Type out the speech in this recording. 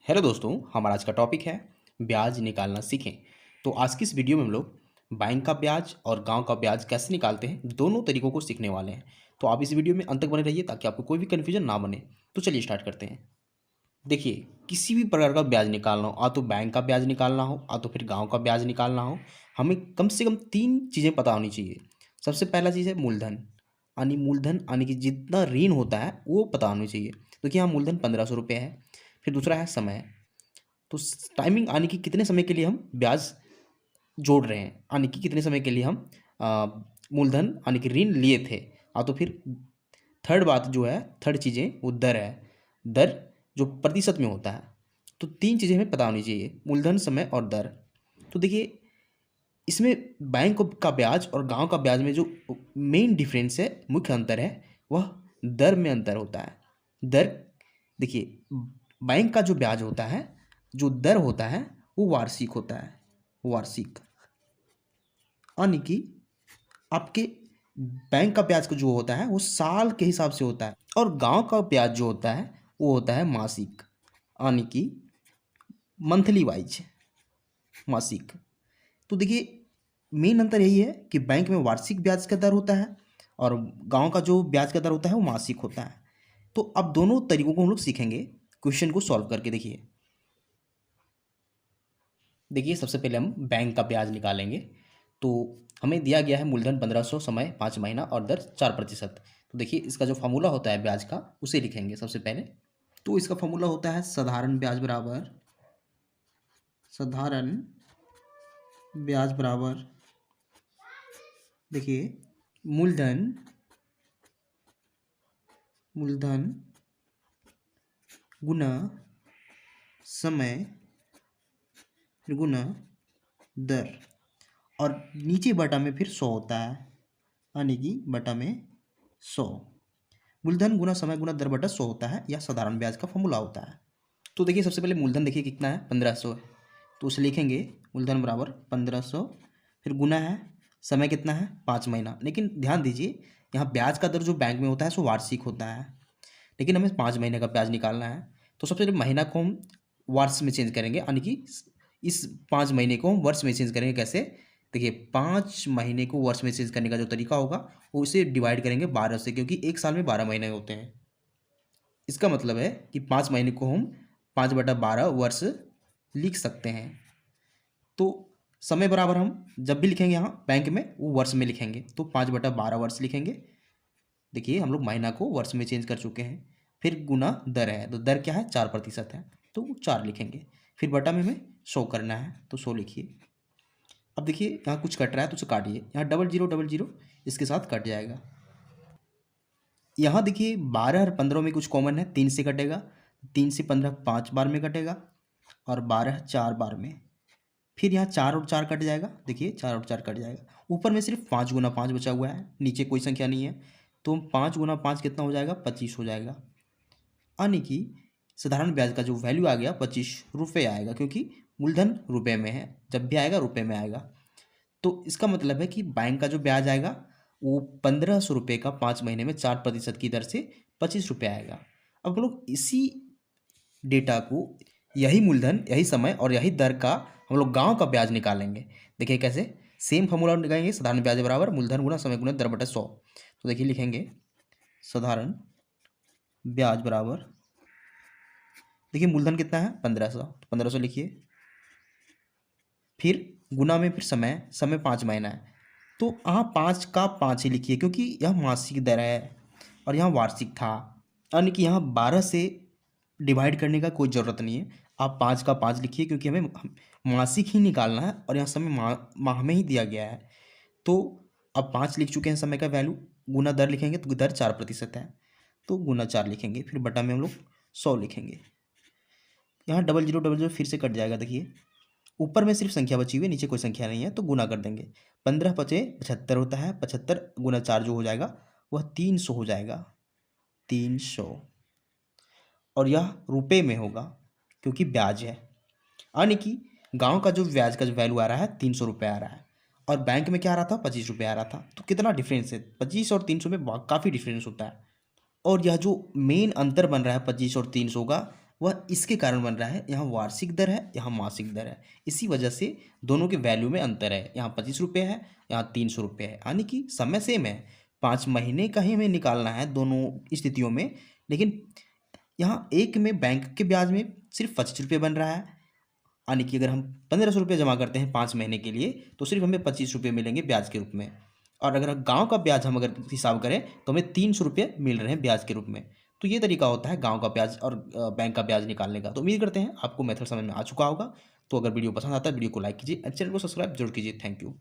Hello दोस्तों, हमारा आज का टॉपिक है ब्याज निकालना सीखें। तो आज की इस वीडियो में हम लोग बैंक का ब्याज और गांव का ब्याज कैसे निकालते हैं, दोनों तरीकों को सीखने वाले हैं। तो आप इस वीडियो में अंत तक बने रहिए ताकि आपको कोई भी कन्फ्यूजन ना बने। तो चलिए स्टार्ट करते हैं। देखिए, किसी भी प्रकार का ब्याज निकालना हो, आ तो बैंक का ब्याज निकालना हो, आ तो फिर गाँव का ब्याज निकालना हो, हमें कम से कम 3 चीज़ें पता होनी चाहिए। सबसे पहला चीज़ है मूलधन, यानी मूलधन यानी कि जितना ऋण होता है वो पता होनी चाहिए। देखिए यहाँ मूलधन 1500 रुपये है। फिर दूसरा है समय, तो टाइमिंग यानी कि कितने समय के लिए हम ब्याज जोड़ रहे हैं, यानी कि कितने समय के लिए हम आ, मूलधन यानी कि ऋण लिए थे। तो फिर थर्ड बात जो है, थर्ड चीज़ें वो दर है। दर जो प्रतिशत में होता है। तो 3 चीज़ें हमें पता होनी चाहिए, मूलधन, समय और दर। तो देखिए, इसमें बैंक का ब्याज और गांव का ब्याज में जो मेन डिफरेंस है, मुख्य अंतर है, वह दर में अंतर होता है। दर, देखिए, बैंक का जो ब्याज होता है, जो दर होता है, वो वार्षिक होता है। वार्षिक यानी कि आपके बैंक का ब्याज का जो होता है वो साल के हिसाब से होता है, और गांव का ब्याज जो होता है वो होता है मासिक, यानी कि मंथली वाइज, मासिक। तो देखिए, मेन अंतर यही है कि बैंक में वार्षिक ब्याज का दर होता है और गांव का जो ब्याज का दर होता है वो मासिक होता है। तो अब दोनों तरीकों को हम लोग सीखेंगे क्वेश्चन को सॉल्व करके। देखिए सबसे पहले हम बैंक का ब्याज निकालेंगे। तो हमें दिया गया है मूलधन 1500, समय 5 महीना और दर 4%। तो देखिए, इसका जो फॉर्मूला होता है ब्याज का, उसे लिखेंगे सबसे पहले। तो इसका फॉर्मूला होता है साधारण ब्याज बराबर, साधारण ब्याज बराबर, देखिए, मूलधन, मूलधन गुना समय फिर गुना दर, और नीचे बटा में फिर 100 होता है, यानी कि बटा में 100। मूलधन गुना समय गुना दर बटा 100 होता है, यह साधारण ब्याज का फॉर्मूला होता है। तो देखिए, सबसे पहले मूलधन देखिए कितना है, 1500 है। तो उसे लिखेंगे मूलधन बराबर 1500, फिर गुना है, समय कितना है, 5 महीना। लेकिन ध्यान दीजिए, यहाँ ब्याज का दर जो बैंक में होता है सो वार्षिक होता है, लेकिन हमें 5 महीने का ब्याज निकालना है। तो सबसे पहले महीना को हम वर्ष में चेंज करेंगे, यानी कि इस 5 महीने को हम वर्ष में चेंज करेंगे। कैसे? देखिए, 5 महीने को वर्ष में चेंज करने का जो तरीका होगा, वो उसे डिवाइड करेंगे 12 से, क्योंकि एक साल में 12 महीने होते हैं। इसका मतलब है कि 5 महीने को हम 5/12 वर्ष लिख सकते हैं। तो समय बराबर हम जब भी लिखेंगे यहाँ बैंक में, वो वर्ष में लिखेंगे, तो 5/12 वर्ष लिखेंगे। देखिए, हम लोग महीना को वर्ष में चेंज कर चुके हैं। फिर गुना दर है, तो दर क्या है, 4% है, तो 4 लिखेंगे। फिर बटा में हमें 100 करना है, तो 100 लिखिए। अब देखिए, यहाँ कुछ कट रहा है तो उसे काटिए। यहाँ डबल जीरो इसके साथ कट जाएगा। यहाँ देखिए, 12 और 15 में कुछ कॉमन है, 3 से कटेगा, 3 से 15 5 बार में कटेगा, और 12 4 बार में। फिर यहाँ 4 और 4 कट जाएगा। देखिए, 4 और 4 कट जाएगा। ऊपर में सिर्फ 5 गुना 5 बचा हुआ है, नीचे कोई संख्या नहीं है। तो 5 गुना 5 कितना हो जाएगा, 25 हो जाएगा। यानी कि साधारण ब्याज का जो वैल्यू आ गया, 25 रुपये आएगा, क्योंकि मूलधन रुपये में है, जब भी आएगा रुपये में आएगा। तो इसका मतलब है कि बैंक का जो ब्याज आएगा वो 1500 रुपये का 5 महीने में 4% की दर से 25 रुपये आएगा। अब हम लोग इसी डेटा को, यही मूलधन, यही समय और यही दर का हम लोग गांव का ब्याज निकालेंगे। देखिए कैसे, सेम फॉर्मूला निकालेंगे, साधारण ब्याज बराबर मूलधन गुना समय गुना दर बटा 100। तो देखिए, लिखेंगे साधारण ब्याज बराबर, देखिए मूलधन कितना है, 1500, तो 1500 लिखिए। फिर गुना में फिर समय, समय 5 महीना है, तो यहाँ 5 का 5 ही लिखिए, क्योंकि यह मासिक दर है और यहाँ वार्षिक था। यानी कि यहाँ 12 से डिवाइड करने का कोई ज़रूरत नहीं है, आप 5 का 5 लिखिए, क्योंकि हमें मासिक ही निकालना है और यहाँ समय माह में ही दिया गया है। तो अब 5 लिख चुके हैं समय का वैल्यू, गुना दर लिखेंगे तो दर 4% है, तो गुना 4 लिखेंगे। फिर बटा में हम लोग 100 लिखेंगे। यहाँ डबल जीरो फिर से कट जाएगा। देखिए, ऊपर में सिर्फ संख्या बची हुई है, नीचे कोई संख्या नहीं है, तो गुना कर देंगे। 15 पचे 75 होता है, 75 गुना 4 जो हो जाएगा वह 300 हो जाएगा, 300। और यह रुपए में होगा, क्योंकि ब्याज है। यानी कि गांव का जो ब्याज का जो वैल्यू आ रहा है, 300 रुपये आ रहा है, और बैंक में क्या आ रहा था, 25 रुपये आ रहा था। तो कितना डिफरेंस है, 25 और 300 में काफ़ी डिफरेंस होता है। और यह जो मेन अंतर बन रहा है 25 और 300 का, वह इसके कारण बन रहा है, यहाँ वार्षिक दर है, यहाँ मासिक दर है। इसी वजह से दोनों के वैल्यू में अंतर है, यहाँ 25 रुपये है, यहाँ 300 रुपये है, यानी कि समय सेम है, 5 महीने का ही हमें निकालना है दोनों स्थितियों में। लेकिन यहाँ एक में बैंक के ब्याज में सिर्फ 25 रुपये बन रहा है, यानी कि अगर हम 1500 रुपये जमा करते हैं 5 महीने के लिए तो सिर्फ हमें 25 रुपये मिलेंगे ब्याज के रूप में। और अगर गांव का ब्याज हम अगर हिसाब करें तो हमें 300 रुपये मिल रहे हैं ब्याज के रूप में। तो ये तरीका होता है गांव का ब्याज और बैंक का ब्याज निकालने का। तो उम्मीद करते हैं आपको मेथड समझ में आ चुका होगा। तो अगर वीडियो पसंद आता है वीडियो को लाइक कीजिए, चैनल को सब्सक्राइब जरूर कीजिए। Thank you.